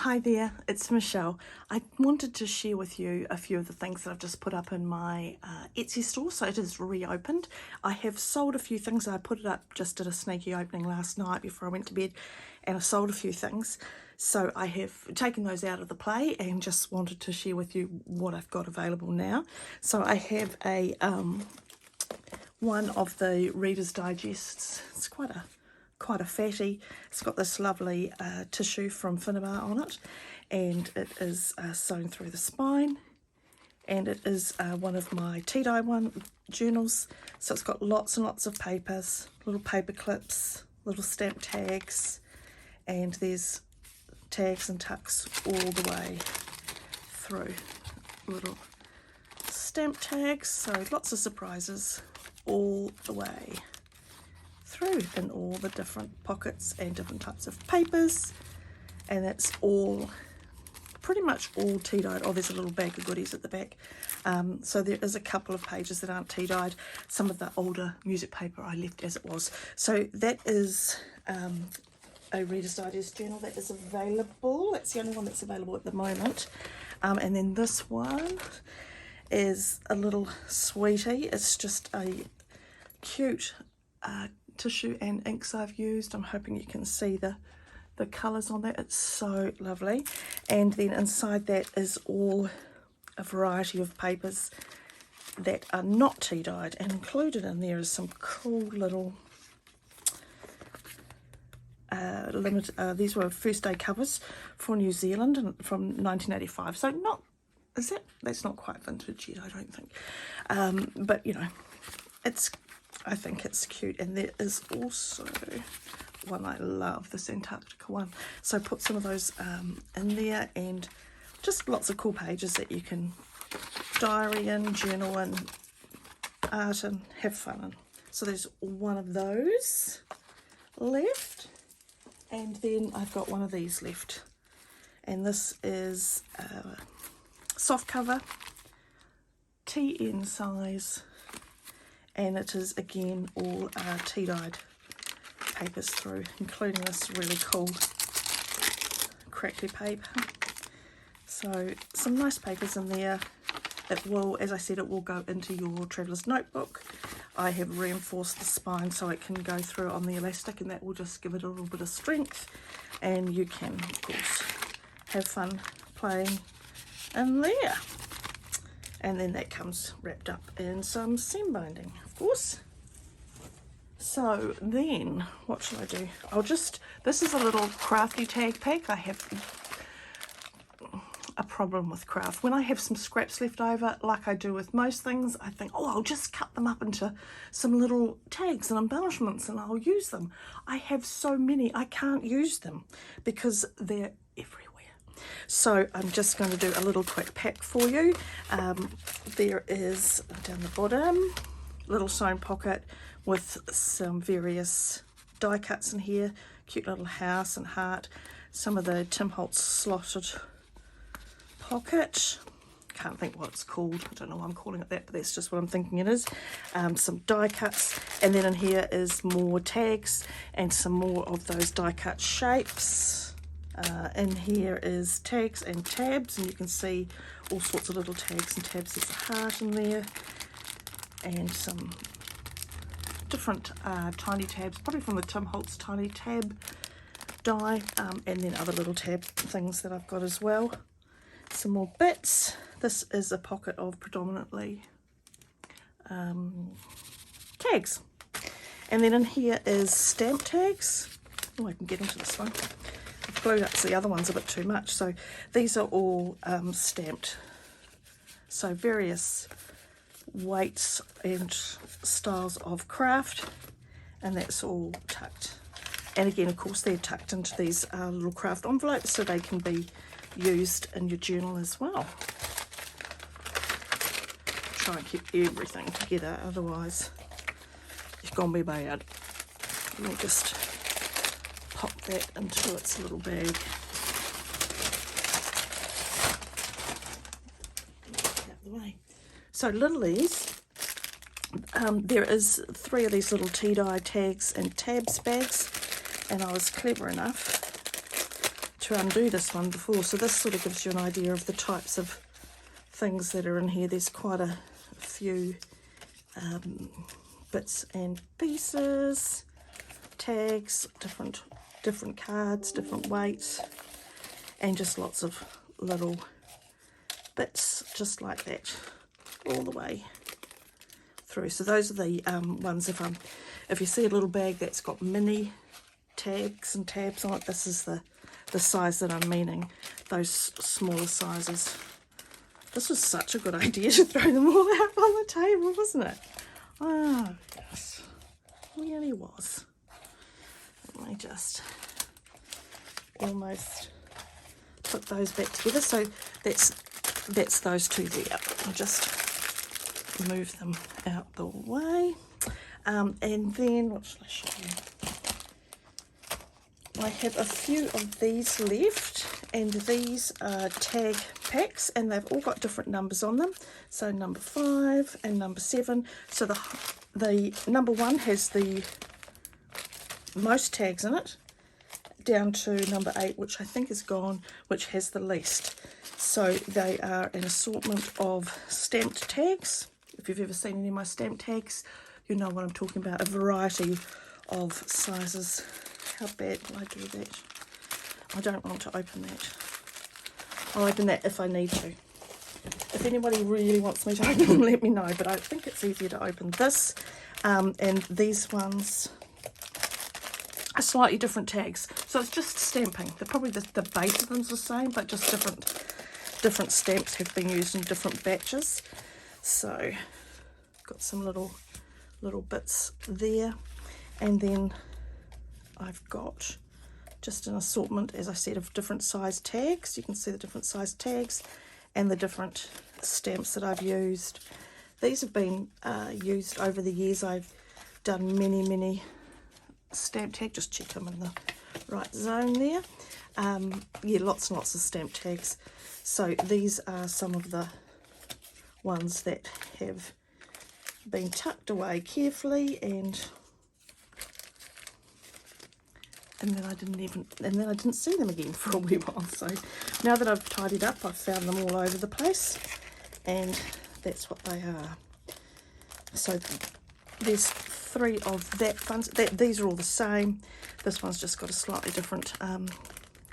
Hi there, it's Michelle. I wanted to share with you a few of the things that I've just put up in my Etsy store, so it is reopened. I have sold a few things. I put it up, just did a sneaky opening last night before I went to bed, and I sold a few things. So I have taken those out of the play and just wanted to share with you what I've got available now. So I have a one of the Reader's Digests. It's quite a fatty. It's got this lovely tissue from Finnabair on it, and it is sewn through the spine, and it is one of my tea-dye journals. So it's got lots and lots of papers, little paper clips, little stamp tags, and there's tags and tucks all the way through. Little stamp tags, so lots of surprises all the way through in all the different pockets and different types of papers, and it's all pretty much all tea-dyed. Oh, there's a little bag of goodies at the back. So there is a couple of pages that aren't tea-dyed. Some of the older music paper I left as it was. So that is a Reader's Digest journal that is available. That's the only one that's available at the moment. And then this one is a little sweetie. It's just a cute tissue and inks I've used. I'm hoping you can see the colours on that. It's so lovely. And then inside that is all a variety of papers that are not tea-dyed, and included in there is some cool little these were first day covers for New Zealand from 1985. So that's not quite vintage yet, I don't think. But you know, I think it's cute. And there is also one I love, this Antarctica one. So put some of those in there, and just lots of cool pages that you can diary in, journal in, art in, have fun in. So there's one of those left, and then I've got one of these left, and this is soft cover, TN size, and it is again all tea-dyed papers through, including this really cool crackly paper. So some nice papers in there. It will, as I said, it will go into your traveller's notebook. I have reinforced the spine so it can go through on the elastic, and that will just give it a little bit of strength, and you can of course have fun playing in there. And then that comes wrapped up in some seam binding, of course. So then, what should I do? This is a little crafty tag pack. I have a problem with craft. When I have some scraps left over, like I do with most things, I think, oh, I'll just cut them up into some little tags and embellishments and I'll use them. I have so many, I can't use them because they're everywhere. So I'm just going to do a little quick pack for you. There is, down the bottom, little sewn pocket with some various die cuts in here, cute little house and heart, some of the Holtz slotted pocket. Can't think what it's called. I don't know why I'm calling it that, but that's just what I'm thinking it is. Some die cuts, and then in here is more tags and some more of those die cut shapes. In here is tags and tabs, and you can see all sorts of little tags and tabs. There's a heart in there, and some different tiny tabs, probably from the Holtz tiny tab die, and then other little tab things that I've got as well. Some more bits. This is a pocket of predominantly tags, and then in here is stamp tags. Oh, I can get into this one. I've glued up so the other one's a bit too much. So these are all stamped, so various weights and styles of craft, and that's all tucked. And again, of course, they're tucked into these little craft envelopes so they can be used in your journal as well. Try and keep everything together, otherwise it's gonna be bad. Let me just pop that into its little bag. Out the way. So Lily's, there is 3 of these little tea-dye tags and tabs bags, and I was clever enough to undo this one before, so this sort of gives you an idea of the types of things that are in here. There's quite a few bits and pieces, tags, different cards, different weights, and just lots of little bits just like that all the way through. So those are the ones. If you see a little bag that's got mini tags and tabs on it, this is the size that I'm meaning, those smaller sizes. This was such a good idea to throw them all out on the table, wasn't it? Oh yes, it really was. Let me just almost put those back together. So that's those two there. I'll just move them out the way. And then what should I show you? I have a few of these left, and these are tag packs, and they've all got different numbers on them. So number 5 and number 7. So the number 1 has the most tags in it, down to number 8, which I think is gone, which has the least. So they are an assortment of stamped tags. If you've ever seen any of my stamped tags, you know what I'm talking about. A variety of sizes. How bad will I do that? I don't want to open that. I'll open that if I need to. If anybody really wants me to open them, let me know. But I think it's easier to open this. And these ones are slightly different tags. So it's just stamping. They're probably the base of them's the same, but just different stamps have been used in different batches. So got some little bits there. And then I've got just an assortment, as I said, of different size tags. You can see the different size tags and the different stamps that I've used. These have been used over the years. I've done many stamp tags. Just check them in the right zone there. Yeah, lots and lots of stamp tags. So these are some of the ones that have been tucked away carefully, and then I didn't see them again for a wee while. So now that I've tidied up, I've found them all over the place, and that's what they are. So there's 3 of that fun. These are all the same. This one's just got a slightly different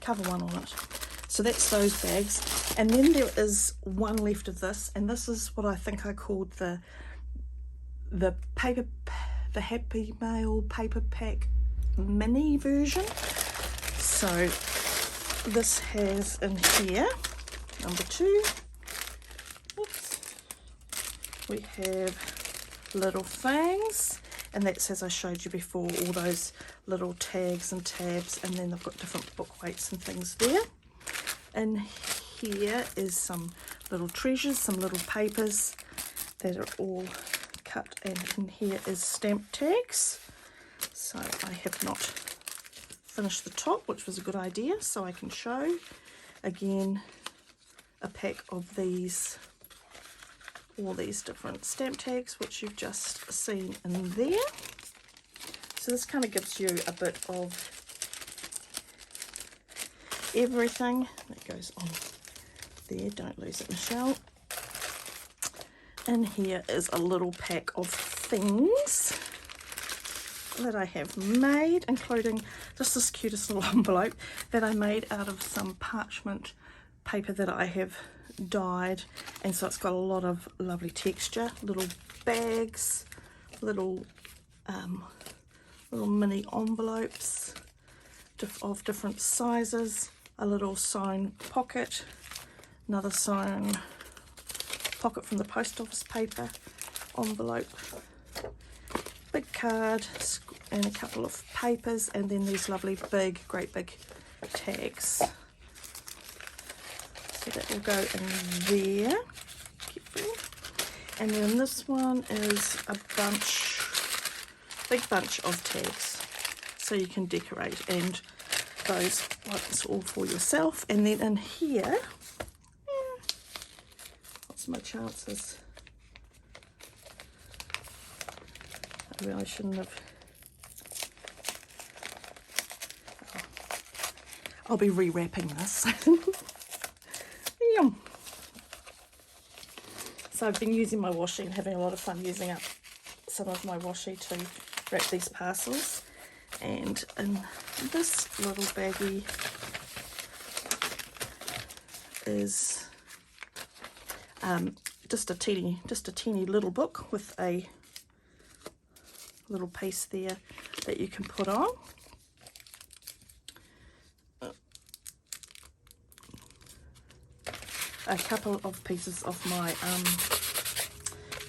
cover one on it. So that's those bags. And then there is one left of this, and this is what I think I called the Happy Mail paper pack mini version. So this has in here, number 2, oops, we have little things, and that's, as I showed you before, all those little tags and tabs, and then they've got different book weights and things there. And here is some little treasures, some little papers that are all cut, and in here is stamp tags. So I have not finished the top, which was a good idea, so I can show again a pack of these, all these different stamp tags, which you've just seen in there. So this kind of gives you a bit of everything that goes on there. Don't lose it, Michelle. And here is a little pack of things that I have made, including just this cutest little envelope that I made out of some parchment paper that I have dyed, and so it's got a lot of lovely texture. Little bags, little mini envelopes of different sizes, a little sewn pocket, another sewn pocket from the post office paper envelope, big card, and a couple of papers, and then these lovely great big tags. So that will go in there. Careful. And then this one is a big bunch of tags, so you can decorate, and those ones all for yourself. And then in here, what's my chances? I really shouldn't have. I'll be rewrapping this. Yum. So I've been using my washi and having a lot of fun using up some of my washi to wrap these parcels. And in this little baggie is just a teeny little book with a little piece there that you can put on. A couple of pieces of my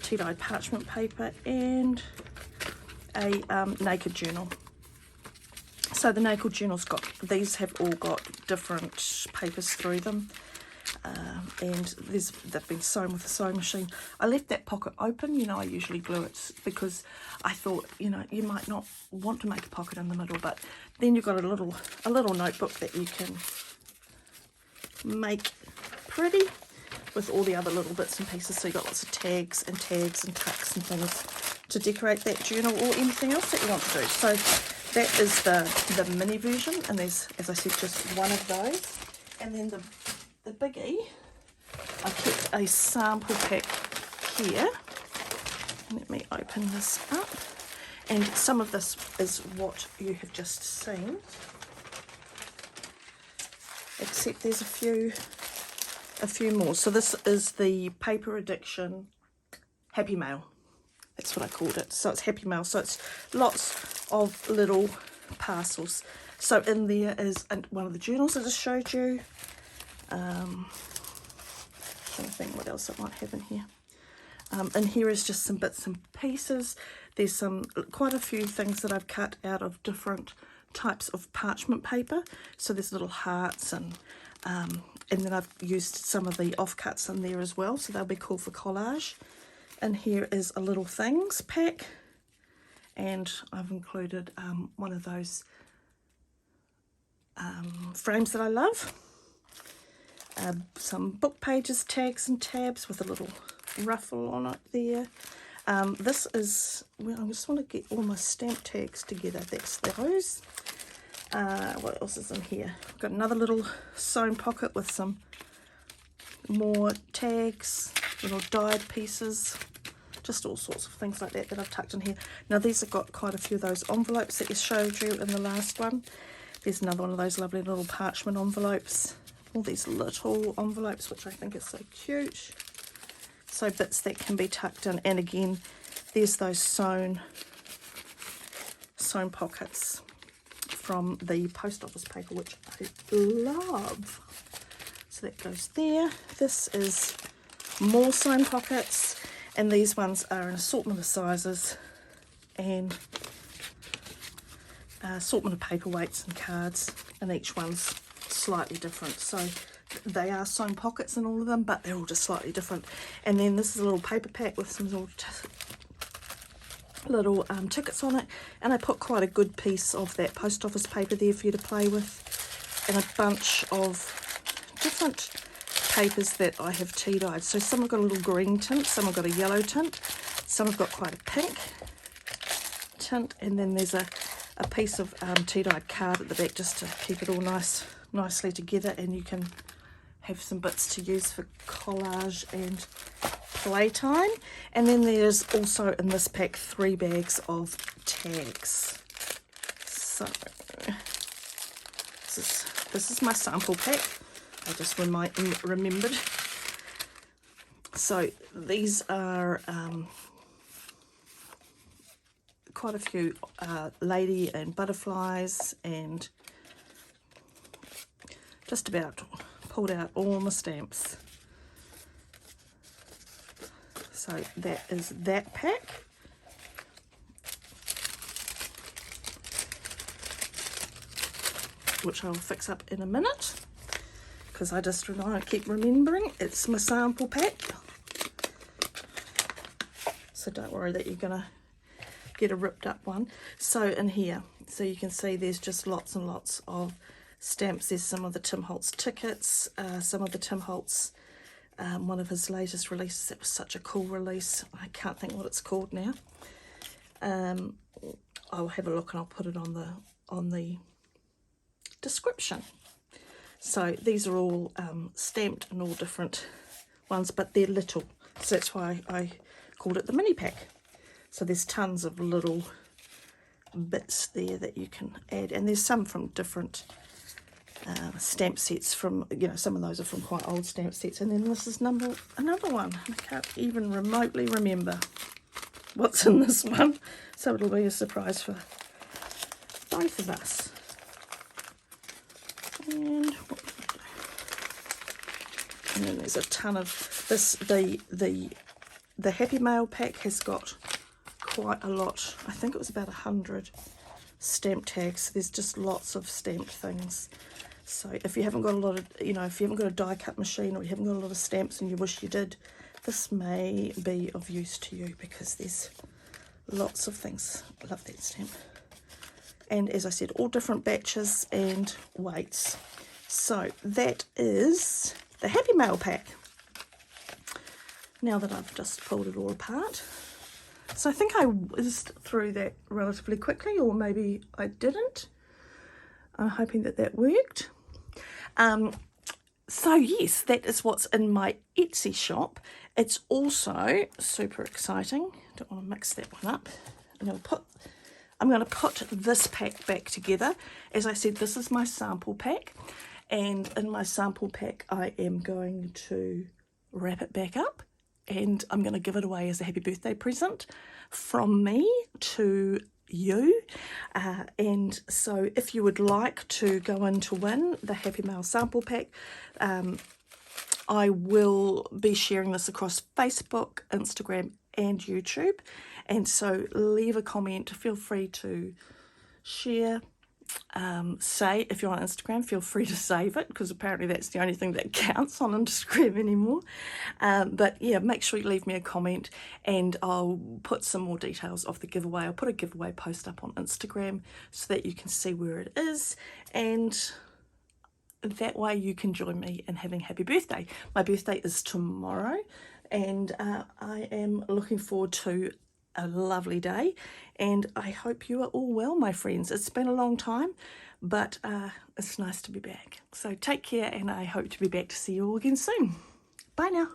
tea-dyed parchment paper and a naked journal. So the naked journal's got, these have all got different papers through them, and they've been sewn with a sewing machine. I left that pocket open, you know, I usually glue it because I thought, you know, you might not want to make a pocket in the middle, but then you've got a little notebook that you can make pretty with all the other little bits and pieces. So you've got lots of tags and tucks and things to decorate that journal or anything else that you want to do. So that is the mini version, and there's, as I said, just one of those. And then the biggie, I kept a sample pack here. Let me open this up. And some of this is what you have just seen, except there's a few more. So this is the Paper Addiction Happy Mail. That's what I called it. So it's Happy Mail. So it's lots of little parcels. So in there is one of the journals I just showed you. Trying to think what else I might have in here. And here is just some bits and pieces. There's quite a few things that I've cut out of different types of parchment paper. So there's little hearts and then I've used some of the offcuts in there as well, so they'll be cool for collage. And here is a little things pack, and I've included one of those frames that I love. Some book pages, tags and tabs with a little ruffle on it there. This is, well, I just want to get all my stamp tags together. That's those. What else is in here? I've got another little sewn pocket with some more tags, little dyed pieces, just all sorts of things like that I've tucked in here. Now these have got quite a few of those envelopes that you showed you in the last one. There's another one of those lovely little parchment envelopes. All these little envelopes, which I think is so cute. So bits that can be tucked in. And again, there's those sewn pockets from the post office paper, which I love. So that goes there. This is more sewn pockets, and these ones are an assortment of sizes and assortment of paperweights and cards, and each one's slightly different. So they are sewn pockets in all of them, but they're all just slightly different. And then this is a little paper pack with some little tickets on it, and I put quite a good piece of that post office paper there for you to play with, and a bunch of different papers that I have tea dyed. So some have got a little green tint, some have got a yellow tint, some have got quite a pink tint, and then there's a piece of tea dyed card at the back just to keep it all nicely together, and you can have some bits to use for collage and playtime. And then there's also in this pack 3 bags of tags. So this is my sample pack. I just remembered. So these are quite a few lady and butterflies, and just about pulled out all my stamps. So that is that pack. Which I'll fix up in a minute, because I keep remembering it's my sample pack. So don't worry that you're gonna get a ripped up one. So in here, so you can see there's just lots and lots of stamps. There's some of the Tim Holtz tickets, some of the Tim Holtz, one of his latest releases. It was such a cool release. I can't think what it's called now. I'll have a look and I'll put it on the description. So these are all stamped in all different ones, but they're little. So that's why I called it the mini pack. So there's tons of little bits there that you can add, and there's some from different stamp sets. From, you know, some of those are from quite old stamp sets, and then this is another one. I can't even remotely remember what's in this one, so it'll be a surprise for both of us. And then there's a ton of this. The Happy Mail pack has got quite a lot. I think it was about 100 stamp tags. There's just lots of stamped things. So if you haven't got a lot of, you know, if you haven't got a die cut machine, or you haven't got a lot of stamps and you wish you did, this may be of use to you, because there's lots of things. I love that stamp. And as I said, all different batches and weights. So that is the Happy Mail pack. Now that I've just pulled it all apart. So I think I whizzed through that relatively quickly, or maybe I didn't. I'm hoping that that worked. So yes, that is what's in my Etsy shop. It's also super exciting. Don't want to mix that one up. I'm going to put this pack back together. As I said, this is my sample pack, and in my sample pack I am going to wrap it back up, and I'm going to give it away as a happy birthday present from me to you. And so if you would like to go in to win the Happy Mail sample pack, I will be sharing this across Facebook, Instagram and YouTube. And so leave a comment, feel free to share. Say, if you're on Instagram, feel free to save it, because apparently that's the only thing that counts on Instagram anymore. But yeah, make sure you leave me a comment, and I'll put some more details of the giveaway. I'll put a giveaway post up on Instagram so that you can see where it is, and that way you can join me in having happy birthday. My birthday is tomorrow, and I am looking forward to a lovely day, and I hope you are all well, my friends. It's been a long time, but it's nice to be back. So take care, and I hope to be back to see you all again soon. Bye now.